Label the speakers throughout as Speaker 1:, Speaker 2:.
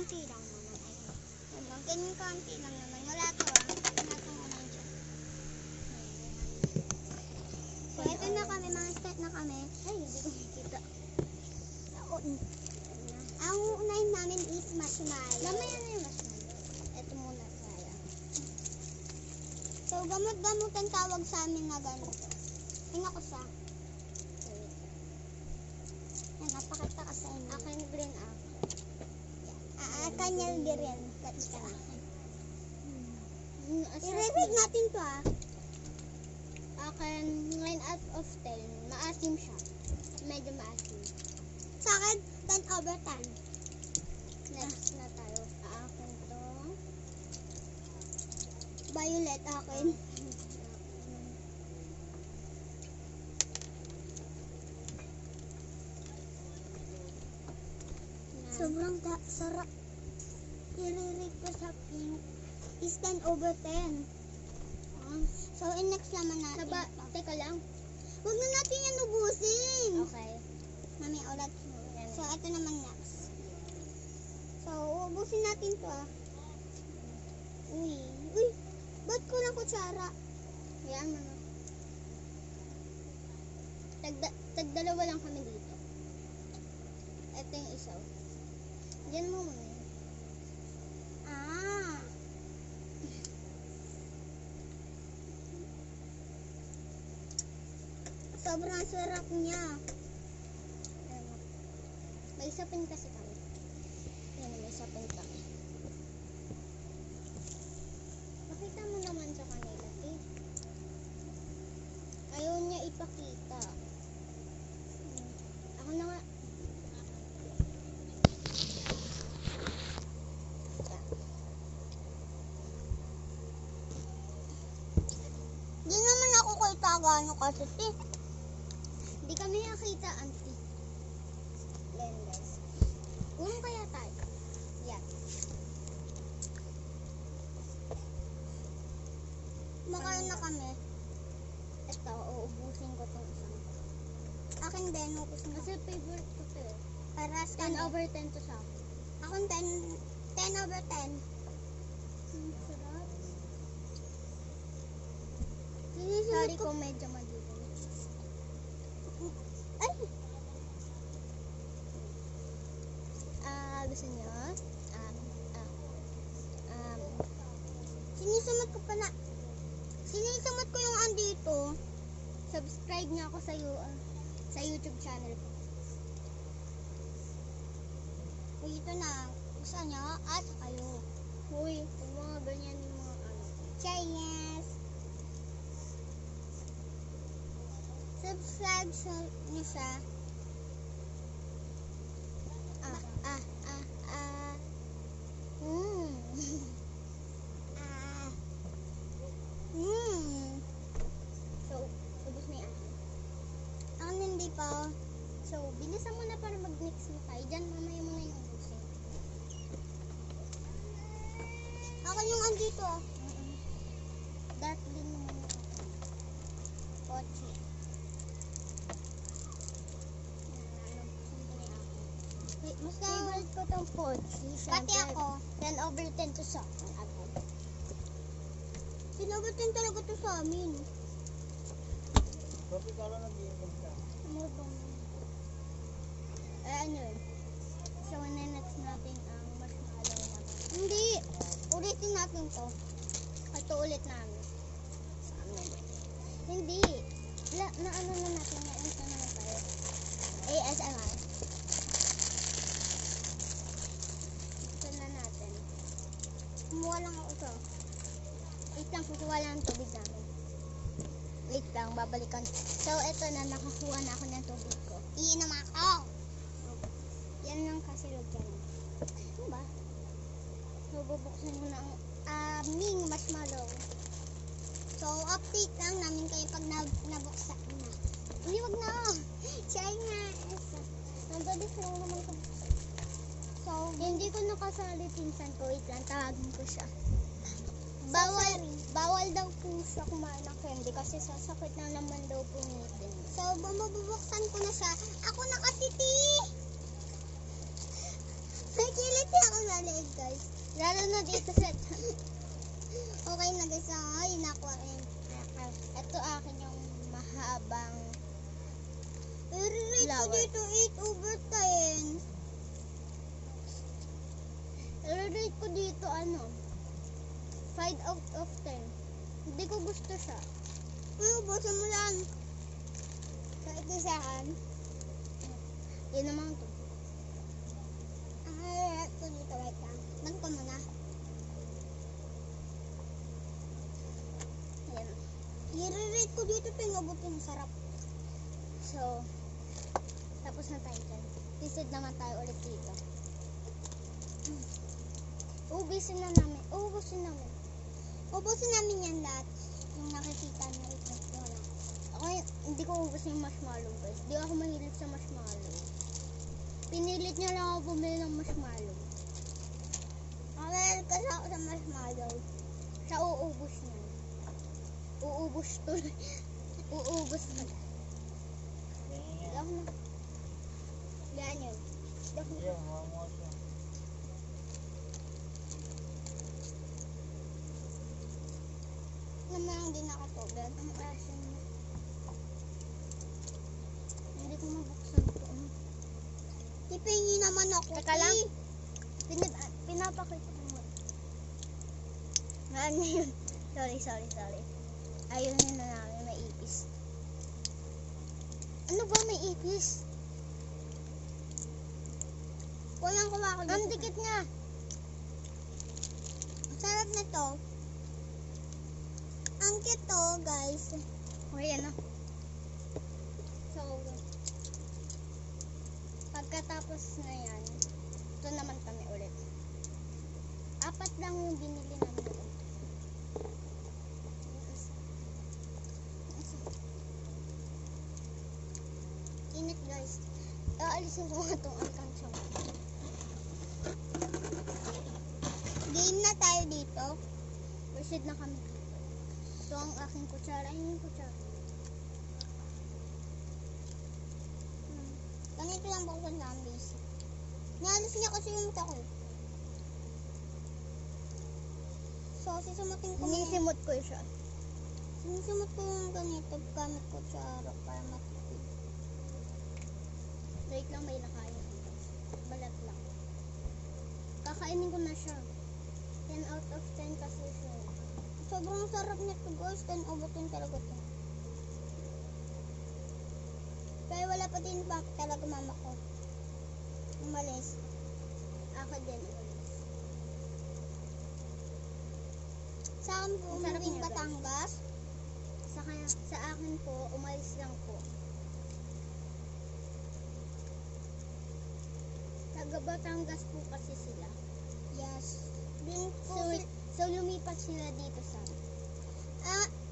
Speaker 1: Konti lang naman. Ayun. Ganyan konti lang naman. Wala to Wala to naman siya. So, ito na kami. Mga start na kami. Ay, hindi ko makikita. Ang uunahin namin is marshmallow. Mamaya na yung marshmallow. Ito muna kaya. So, gamot-gamutan tawag sa amin na ganito. Tingnan ko sa. Yan, napakita ka sa inyo. Akin green apple. Kanya green. Katika. I-review natin to Akin 9 out of 10. Maasim siya. Medyo maasim. Sa akin, 10 over 10. Next na tayo. Akin to. Violet akin. Sobrang sarap. I-rate ko sa pink is 10 over 10. So, next naman natin. Teka lang. Huwag na natin yan ubusin. Okay. Mami, ulat. So, ito naman next. So, ubusin natin to Uy. Ba't ko lang kutsara? Yan, mama. Tagdalawa lang kami dito. Ito yung isa. Diyan mo muna. Sobrang sarap niya. May sapin kasi kami. Yan, may sapin kami. Pakita mo naman sa kanila, Ayaw niya ipakita. Ako na nga. Di naman ako kay Tagano kasi, Di kami nakita, auntie. Then, guys. Unong kaya tayo? Yan. Makain na kami. Ito, uubusin ko itong isang. Akin din, uubusin ko. Kasi favorite ko ito Paras 10 over 10 to sa akin. Akin 10 over 10. Sarap. Sorry kung medyo maliit. Ay! Gusto nyo? Sinisamot ko yung andito. Subscribe nga ako sa YouTube channel ko. Uy, ito na. Gusto nyo? Kayo. Uy, yung mga ganyan yung mga Chinese. Subscribe nyo sa So, ubos na yan. Ako hindi pa. So, bilisan mo na para mag-mix mo tayo. Diyan, mamaya mo na yung ubusin. Ako yung andito Datlin mo muna ako. Pochi. Mas favorite ko itong pochi. Pati ako. 10 over 10 to sa akin. 10 over 10 talaga to sa amin.
Speaker 2: Bakit ka lang nag-iinom ka?
Speaker 1: So, next natin ang marshmallow natin. Hindi! Ulitin natin to. Ito ulit namin. Sa amin. Hindi! Na natin. Na-ito naman tayo. ASMR. Ito na natin. Kumuha lang ako ito. Wait lang, kukuha lang ang tubig namin. Wait lang, babalikan. So, ito na, nakakuha na ako ng tubig ko. Iinom ako! Yan lang kasi lagyan. Ano ba? So, bubuksan mo na ang aming marshmallow. So, update lang namin kayo pag nabuksan na. Hindi, wag na! Chinese! Nandodis lang naman ko. So, hindi ko nakasali pinsan ko. Wait lang, tawagin ko siya. Bawal daw po siya kumain ng candy kasi sasakit na naman daw po ngipin. So, bumabubuksan ko na siya. Ako na kasi, Nakikiliti ako dali. Okay guys. Lalo na dito sa... Okay na guys. Ay, nakuha rin. Ito akin yung mahabang i-rate ko dito 8/10. I-rate ko dito 5/10. Hindi ko gusto siya. Busin mo lang. So, ito saan? Yan naman ito. I-rate ko dito. Wait lang. Ban ko muna. Yan. I-rate ko dito. Pingabutin ang sarap. So, tapos na tayo dyan. Visit naman tayo ulit dito. Ubusin namin yan lahat. Yung nakikita na ito. Ako, hindi ko ubusin yung marshmallow guys. Hindi ako mahilig sa marshmallow. Pinilit niya lang ako bumili ng marshmallow. Mahilig kasi ako sa marshmallow. Siya uubos niya. Uubos tuloy. Uubos na. Ako na. Yan yun. Naman din nakatubig. Ang asin mo. Hindi ko mabuksan ito. Ipingi naman ako. Teka lang. Pinapakita ko mo. Ano yun? Sorry. Ayun yun na namin. May ipis. Ano ba may ipis? Walang kumakalit. Ang dikit nga. Ang sarap na to. Ang cute to, guys. Okay, So, pagkatapos na yan, ito naman kami ulit. 4 lang yung binili namin ulit. Init, guys. Aalisin ko nga itong alkansya mo. Game na tayo dito. Proceed na kami. So, ang aking kutsara, yung kutsara. Ganito lang po sa zombies. Nialis niya kasi yung mata ko. So, sisumutin ko. Sinisimot ko siya. Sinisimot ko yung ganito gamit kutsara para matipid. Wait lang, may nakain. Balat lang. Kakainin ko na siya. 10/10 kasi siya. Sobrang sarap nito guys. 10/10 talaga ito. Kaya wala pa din pa talaga mama ko. Umalis. Ako din umalis. Saan po umabing Batangas? Sa akin po, umalis lang po. Taga Batangas po kasi sila. Yes. Din po so lumipat sila dito sa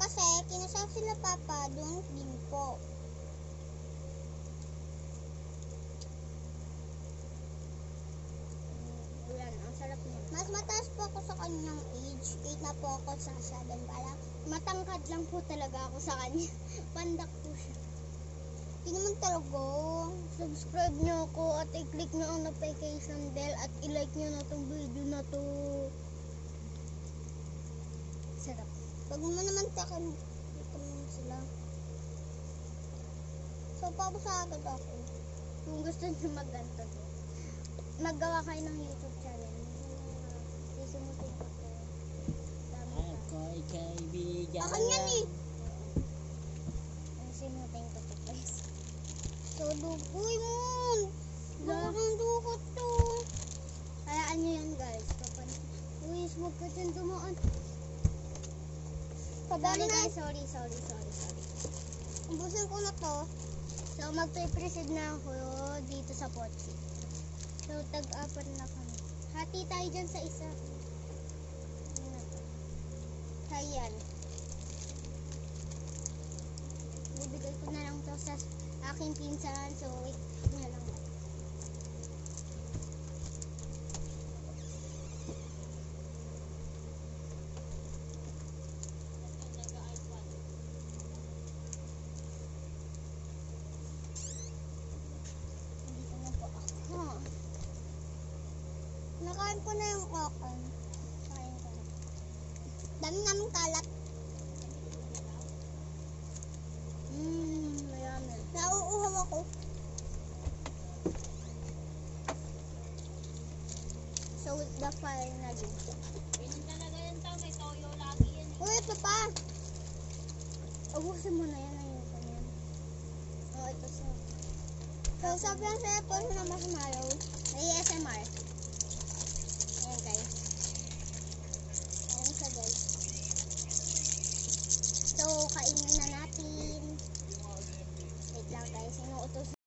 Speaker 1: kasi kinasal sila papa doon din po. Yan, ang sarap niya. Mas mataas po ako sa kanyang age. 8 na po ako sa 7 pala. Matangkad lang po talaga ako sa kanya. Pandak po siya. Hindi naman talaga. Subscribe nyo ako at i-click nyo ang notification bell at i-like nyo na itong video na to. Sarap. Pag mo naman takin, dito naman sila. So, papasagad ako. Kung gusto nyo mag-ganto to, maggawa kayo ng YouTube channel. Sisumutin ko to.
Speaker 2: Ako'y kaibigan.
Speaker 1: Akin yan eh. Sisimutin ko to guys. So, dukoy mo. Bakang dukot to. Hayaan nyo yan guys. Uy, huwag ka dyan dumaan. Kabali na. Sorry. Ubusin ko na to. So, magpe-proceed na ako dito sa Pochi. So, tag-apat na kami. Hati tayo dyan sa isa. Ayan. Bibigay ko na lang to sa aking pinsan. So, wait na lang. Dito na po ako. Nakain Kain ko na yung okon. Kain ko na. Dami namin kalat. Mayami. Nauuhaw ako. So, the fire na din.
Speaker 3: Ganyan talaga yan tao, may toyo lagi yan.
Speaker 1: Uy, ito pa! Ubusin mo na yan. Ayun ko na yan. Oh, ito siya. So, sabi lang sa'yo po na marshmallow. Ay, ASMR.